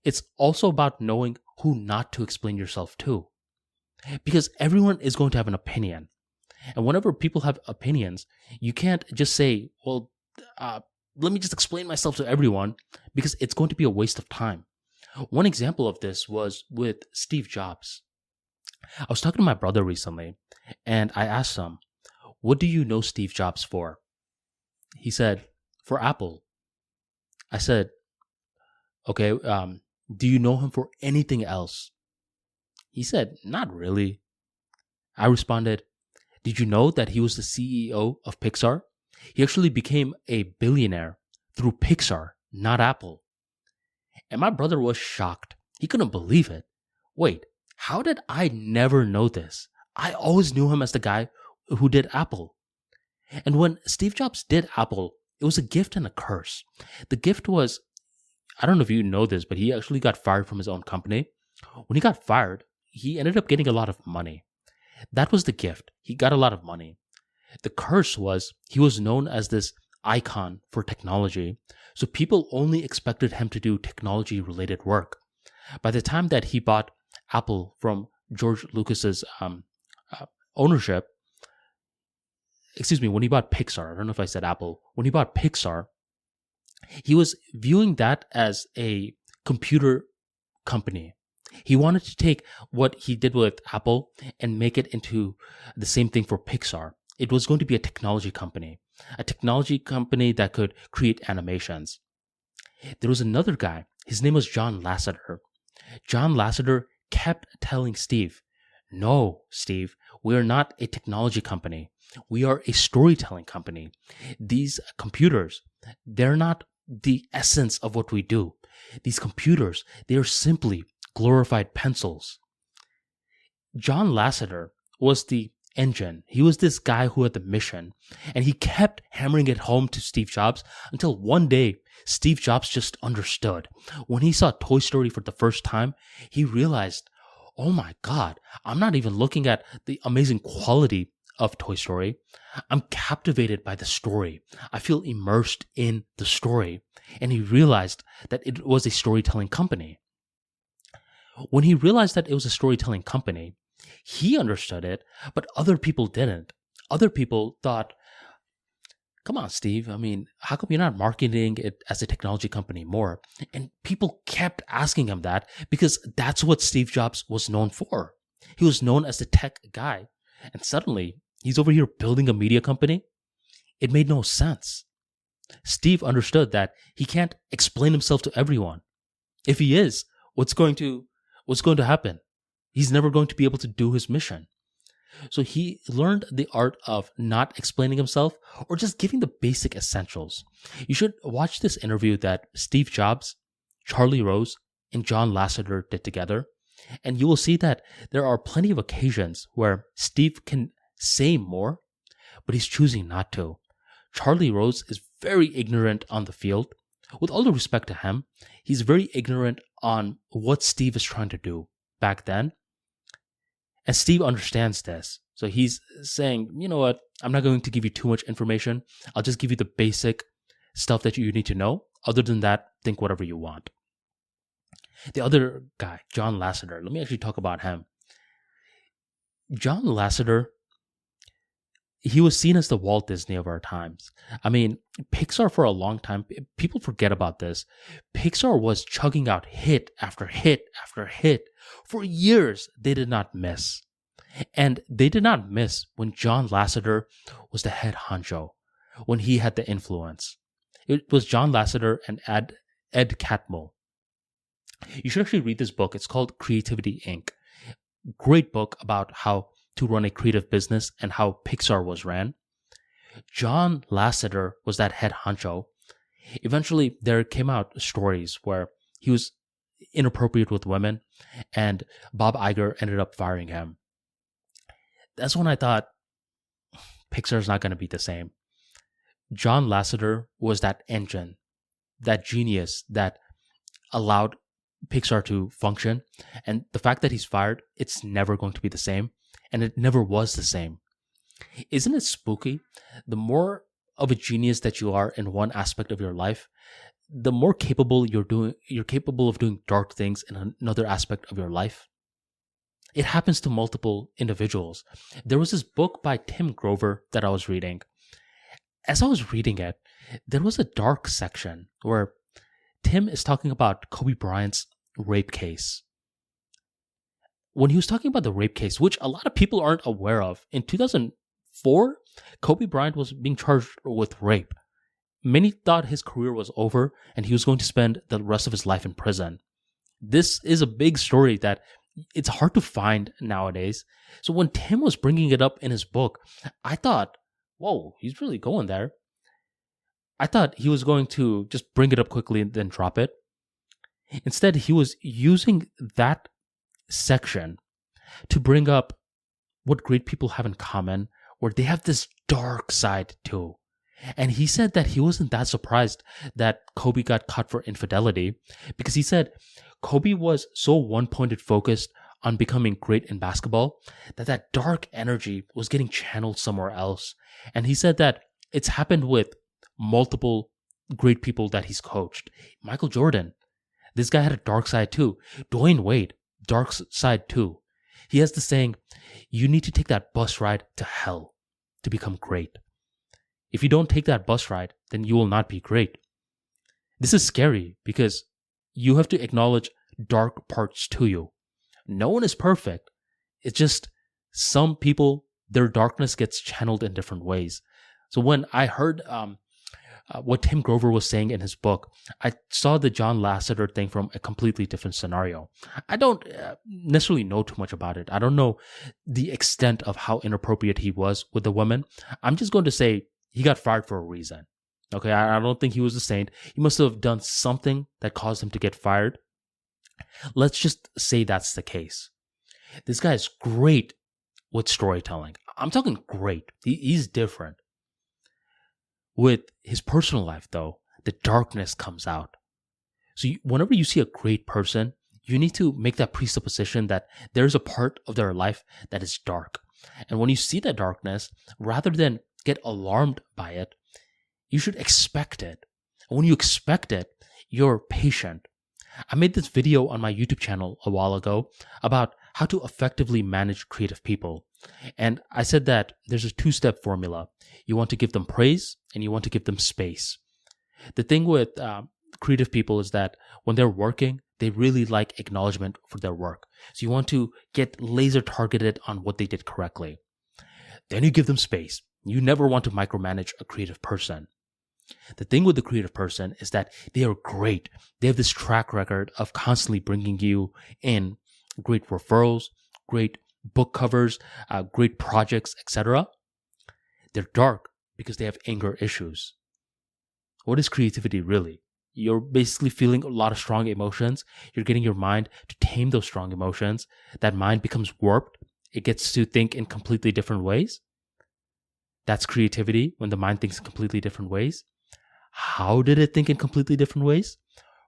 It's also about knowing who not to explain yourself to. Because everyone is going to have an opinion. And whenever people have opinions, you can't just say, well, let me just explain myself to everyone, because it's going to be a waste of time. One example of this was with Steve Jobs. I was talking to my brother recently, and I asked him, what do you know Steve Jobs for? He said, for Apple. I said, okay, do you know him for anything else? He said, not really. I responded, did you know that he was the CEO of Pixar? He actually became a billionaire through Pixar, not Apple. And my brother was shocked. He couldn't believe it. Wait, how did I never know this? I always knew him as the guy who did Apple. And when Steve Jobs did Apple, it was a gift and a curse. The gift was, I don't know if you know this, but he actually got fired from his own company. When he got fired, he ended up getting a lot of money. That was the gift. He got a lot of money. The curse was he was known as this icon for technology. So people only expected him to do technology-related work. By the time that he bought Apple from George Lucas's ownership, when he bought Pixar, I don't know if I said Apple, when he bought Pixar, he was viewing that as a computer company. He wanted to take what he did with Apple and make it into the same thing for Pixar. It was going to be a technology company that could create animations. There was another guy. His name was John Lasseter. John Lasseter kept telling Steve, "No, Steve, we are not a technology company. We are a storytelling company. These computers, they're not the essence of what we do. These computers, they are simply glorified pencils." John Lasseter was the engine. He was this guy who had the mission, and he kept hammering it home to Steve Jobs until one day Steve Jobs just understood. When he saw Toy Story for the first time, he realized, oh my God, I'm not even looking at the amazing quality of Toy Story. I'm captivated by the story. I feel immersed in the story. And he realized that it was a storytelling company. When he realized that it was a storytelling company, he understood it, but other people didn't. Other people thought, come on, Steve. I mean, how come you're not marketing it as a technology company more? And people kept asking him that because that's what Steve Jobs was known for. He was known as the tech guy. And suddenly, he's over here building a media company. It made no sense. Steve understood that he can't explain himself to everyone. If he is, what's going to happen? He's never going to be able to do his mission. So he learned the art of not explaining himself or just giving the basic essentials. You should watch this interview that Steve Jobs, Charlie Rose, and John Lasseter did together, and you will see that there are plenty of occasions where Steve can say more, but he's choosing not to. Charlie Rose is very ignorant on the field. With all due respect to him, he's very ignorant on what Steve is trying to do back then. And Steve understands this. So he's saying, you know what, I'm not going to give you too much information. I'll just give you the basic stuff that you need to know. Other than that, think whatever you want. The other guy, John Lasseter, let me actually talk about him. John Lasseter, he was seen as the Walt Disney of our times. I mean, Pixar for a long time, people forget about this. Pixar was chugging out hit after hit after hit. For years, they did not miss. And they did not miss when John Lasseter was the head honcho, when he had the influence. It was John Lasseter and Ed Catmull. You should actually read this book. It's called Creativity Inc. Great book about how to run a creative business and how Pixar was ran. John Lasseter was that head honcho. Eventually, there came out stories where he was inappropriate with women, and Bob Iger ended up firing him. That's when I thought, Pixar's not going to be the same. John Lasseter was that engine, that genius that allowed Pixar to function. And the fact that he's fired, it's never going to be the same. And it never was the same. Isn't it spooky? The more of a genius that you are in one aspect of your life, the more capable you're capable of doing dark things in another aspect of your life. It happens to multiple individuals. There was this book by Tim Grover that I was reading. As I was reading it, there was a dark section where Tim is talking about Kobe Bryant's rape case. When he was talking about the rape case, which a lot of people aren't aware of, in 2004, Kobe Bryant was being charged with rape. Many thought his career was over and he was going to spend the rest of his life in prison. This is a big story that it's hard to find nowadays. So when Tim was bringing it up in his book, I thought, whoa, he's really going there. I thought he was going to just bring it up quickly and then drop it. Instead, he was using that section to bring up what great people have in common, where they have this dark side too. And he said that he wasn't that surprised that Kobe got caught for infidelity, because he said Kobe was so one-pointed focused on becoming great in basketball that that dark energy was getting channeled somewhere else. And he said that it's happened with multiple great people that he's coached. Michael Jordan, this guy had a dark side too. Dwayne Wade, dark side too. He has the saying, you need to take that bus ride to hell to become great. If you don't take that bus ride, then you will not be great. This is scary because you have to acknowledge dark parts to you. No one is perfect. It's just some people, their darkness gets channeled in different ways. So when I heard what Tim Grover was saying in his book, I saw the John Lasseter thing from a completely different scenario. I don't necessarily know too much about it. I don't know the extent of how inappropriate he was with the women. I'm just going to say he got fired for a reason. Okay, I don't think he was a saint. He must have done something that caused him to get fired. Let's just say that's the case. This guy is great with storytelling. I'm talking great. He's different. With his personal life, though, the darkness comes out. So whenever you see a great person, you need to make that presupposition that there's a part of their life that is dark. And when you see that darkness, rather than get alarmed by it, you should expect it. And when you expect it, you're patient. I made this video on my YouTube channel a while ago about how to effectively manage creative people. And I said that there's a two-step formula. You want to give them praise and you want to give them space. The thing with creative people is that when they're working, they really like acknowledgement for their work. So you want to get laser targeted on what they did correctly. Then you give them space. You never want to micromanage a creative person. The thing with the creative person is that they are great. They have this track record of constantly bringing you in great referrals, great book covers, great projects, etc. They're dark because they have anger issues. What is creativity really? You're basically feeling a lot of strong emotions. You're getting your mind to tame those strong emotions. That mind becomes warped. It gets to think in completely different ways. That's creativity, when the mind thinks in completely different ways. How did it think in completely different ways?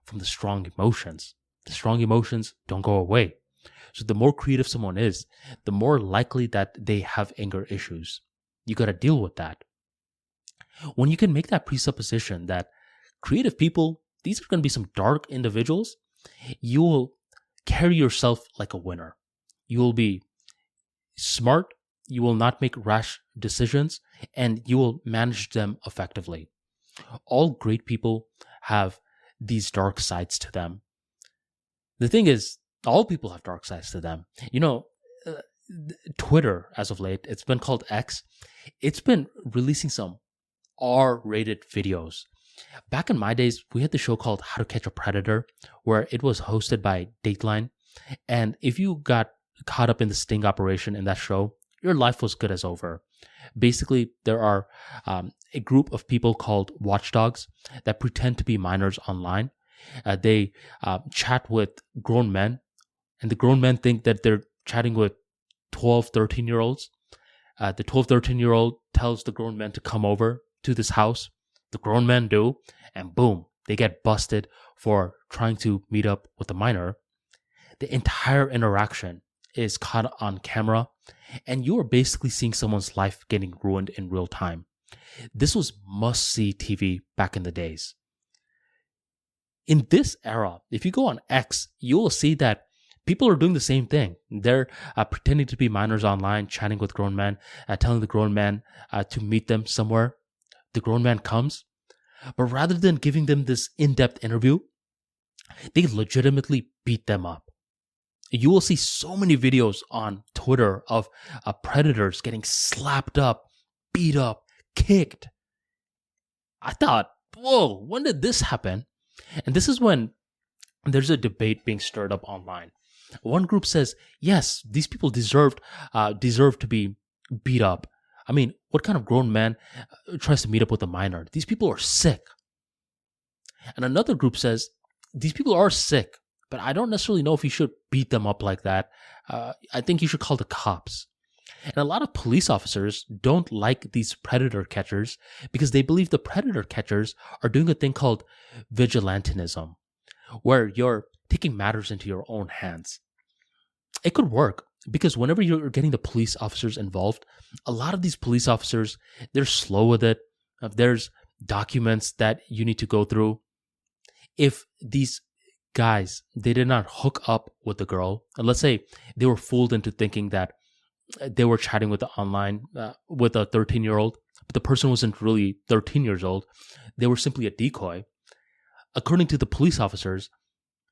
From the strong emotions. The strong emotions don't go away. So the more creative someone is, the more likely that they have anger issues. You got to deal with that. When you can make that presupposition that creative people, these are going to be some dark individuals, you will carry yourself like a winner. You will be smart, you will not make rash decisions, and you will manage them effectively. All great people have these dark sides to them. The thing is, all people have dark sides to them. Twitter, as of late, it's been called X. It's been releasing some R-rated videos. Back in my days, we had the show called How to Catch a Predator, where it was hosted by Dateline. And if you got caught up in the sting operation in that show, your life was good as over. Basically, there are a group of people called watchdogs that pretend to be minors online. They chat with grown men, and the grown men think that they're chatting with 12, 13-year-olds. The 12, 13-year-old tells the grown men to come over to this house. The grown men do, and boom, they get busted for trying to meet up with a minor. The entire interaction is caught on camera, and you are basically seeing someone's life getting ruined in real time. This was must-see TV back in the days. In this era, if you go on X, you will see that people are doing the same thing. They're pretending to be minors online, chatting with grown men, telling the grown man to meet them somewhere. The grown man comes, but rather than giving them this in-depth interview, they legitimately beat them up. You will see so many videos on Twitter of predators getting slapped up, beat up, kicked. I thought, whoa, when did this happen? And this is when there's a debate being stirred up online. One group says, yes, these people deserve to be beat up. I mean, what kind of grown man tries to meet up with a minor? These people are sick. And another group says, these people are sick, but I don't necessarily know if you should beat them up like that. I think you should call the cops. And a lot of police officers don't like these predator catchers because they believe the predator catchers are doing a thing called vigilantism, where you're taking matters into your own hands. It could work because whenever you're getting the police officers involved, a lot of these police officers, they're slow with it. There's documents that you need to go through. If these guys, they did not hook up with the girl, and let's say they were fooled into thinking that they were chatting with the online, with a 13-year-old, but the person wasn't really 13 years old. They were simply a decoy. According to the police officers,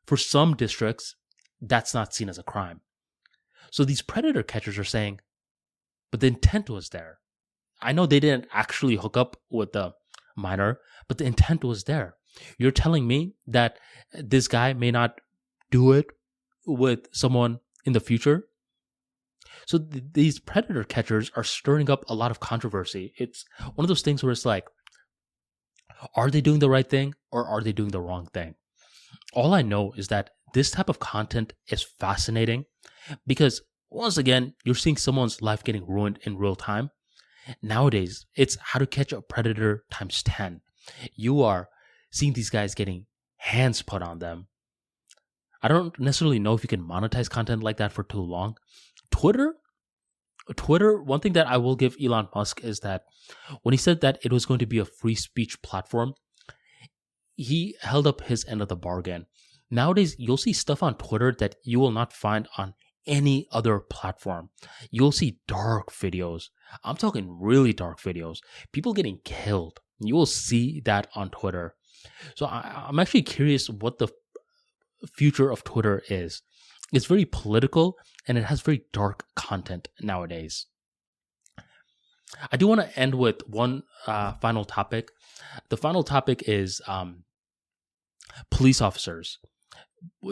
for some districts, that's not seen as a crime. So these predator catchers are saying, but the intent was there. I know they didn't actually hook up with the minor, but the intent was there. You're telling me that this guy may not do it with someone in the future? So these predator catchers are stirring up a lot of controversy. It's one of those things where it's like, are they doing the right thing or are they doing the wrong thing? All I know is that this type of content is fascinating because, once again, you're seeing someone's life getting ruined in real time. Nowadays, it's how to catch a predator times 10. You are seeing these guys getting hands put on them. I don't necessarily know if you can monetize content like that for too long. Twitter, one thing that I will give Elon Musk is that when he said that it was going to be a free speech platform, he held up his end of the bargain. Nowadays, you'll see stuff on Twitter that you will not find on any other platform. You'll see dark videos. I'm talking really dark videos. People getting killed. You will see that on Twitter. So I'm actually curious what the future of Twitter is. It's very political and it has very dark content nowadays. I do want to end with one final topic. The final topic is police officers.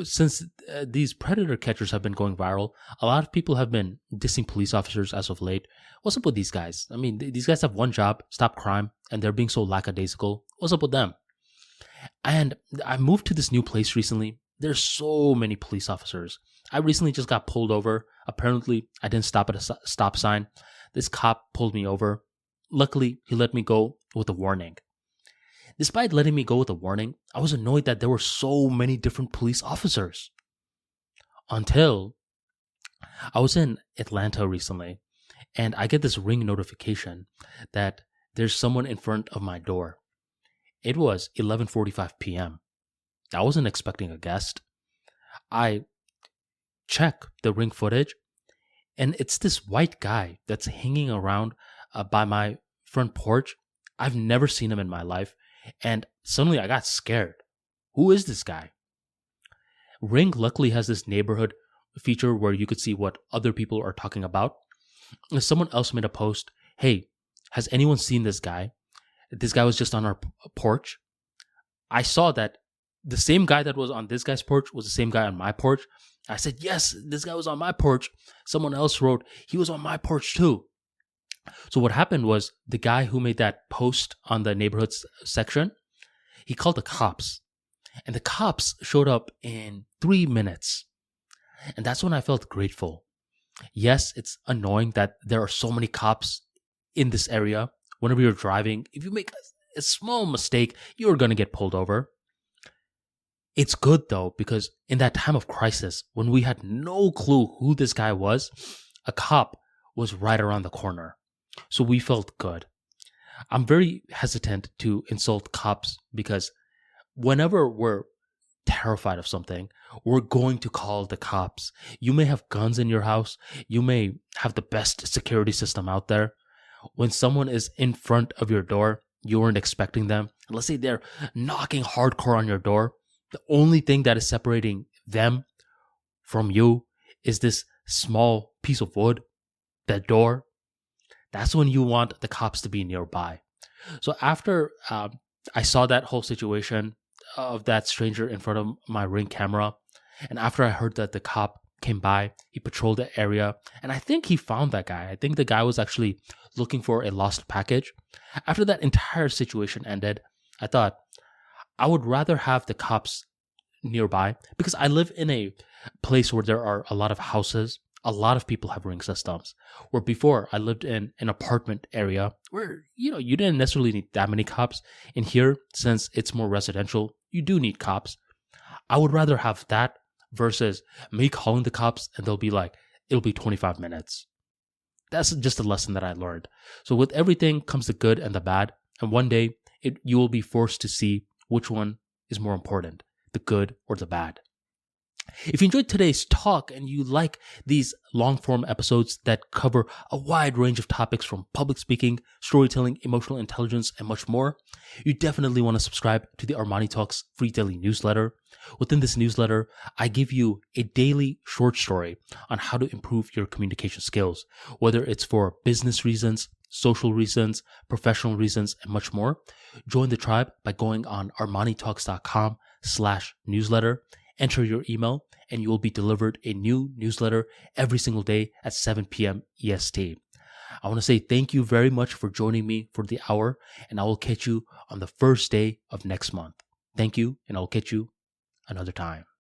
Since these predator catchers have been going viral, a lot of people have been dissing police officers as of late. What's up with these guys? I mean, these guys have one job, stop crime, and they're being so lackadaisical. What's up with them? And I moved to this new place recently. There's so many police officers. I recently just got pulled over. Apparently, I didn't stop at a stop sign. This cop pulled me over. Luckily, he let me go with a warning. Despite letting me go with a warning, I was annoyed that there were so many different police officers. Until I was in Atlanta recently, and I get this ring notification that there's someone in front of my door. It was 11:45 p.m. I wasn't expecting a guest. I check the ring footage, and it's this white guy that's hanging around by my front porch. I've never seen him in my life. And suddenly I got scared. Who is this guy? Ring luckily has this neighborhood feature where you could see what other people are talking about. And someone else made a post, hey, has anyone seen this guy? This guy was just on our porch. I saw that the same guy that was on this guy's porch was the same guy on my porch. I said, yes, this guy was on my porch. Someone else wrote, he was on my porch too. So what happened was the guy who made that post on the neighborhood section, he called the cops. And the cops showed up in 3 minutes. And that's when I felt grateful. Yes, it's annoying that there are so many cops in this area. Whenever you're driving, if you make a small mistake, you're going to get pulled over. It's good though, because in that time of crisis, when we had no clue who this guy was, a cop was right around the corner. So we felt good. I'm very hesitant to insult cops because whenever we're terrified of something, we're going to call the cops. You may have guns in your house. You may have the best security system out there. When someone is in front of your door, you weren't expecting them. And let's say they're knocking hardcore on your door. The only thing that is separating them from you is this small piece of wood, that door. That's when you want the cops to be nearby. So after I saw that whole situation of that stranger in front of my Ring camera, and after I heard that the cop came by, he patrolled the area, and I think he found that guy. I think the guy was actually looking for a lost package. After that entire situation ended, I thought I would rather have the cops nearby because I live in a place where there are a lot of houses. A lot of people have Ring systems. Where before I lived in an apartment area where, you didn't necessarily need that many cops. In here, since it's more residential, you do need cops. I would rather have that versus me calling the cops and they'll be like, it'll be 25 minutes. That's just a lesson that I learned. So with everything comes the good and the bad. And one day you will be forced to see which one is more important, the good or the bad. If you enjoyed today's talk and you like these long-form episodes that cover a wide range of topics from public speaking, storytelling, emotional intelligence, and much more, you definitely want to subscribe to the ArmaniTalks free daily newsletter. Within this newsletter, I give you a daily short story on how to improve your communication skills, whether it's for business reasons, social reasons, professional reasons, and much more. Join the tribe by going on armanitalks.com/newsletter. Enter your email and you will be delivered a new newsletter every single day at 7 p.m. EST. I want to say thank you very much for joining me for the hour, and I will catch you on the first day of next month. Thank you, and I'll catch you another time.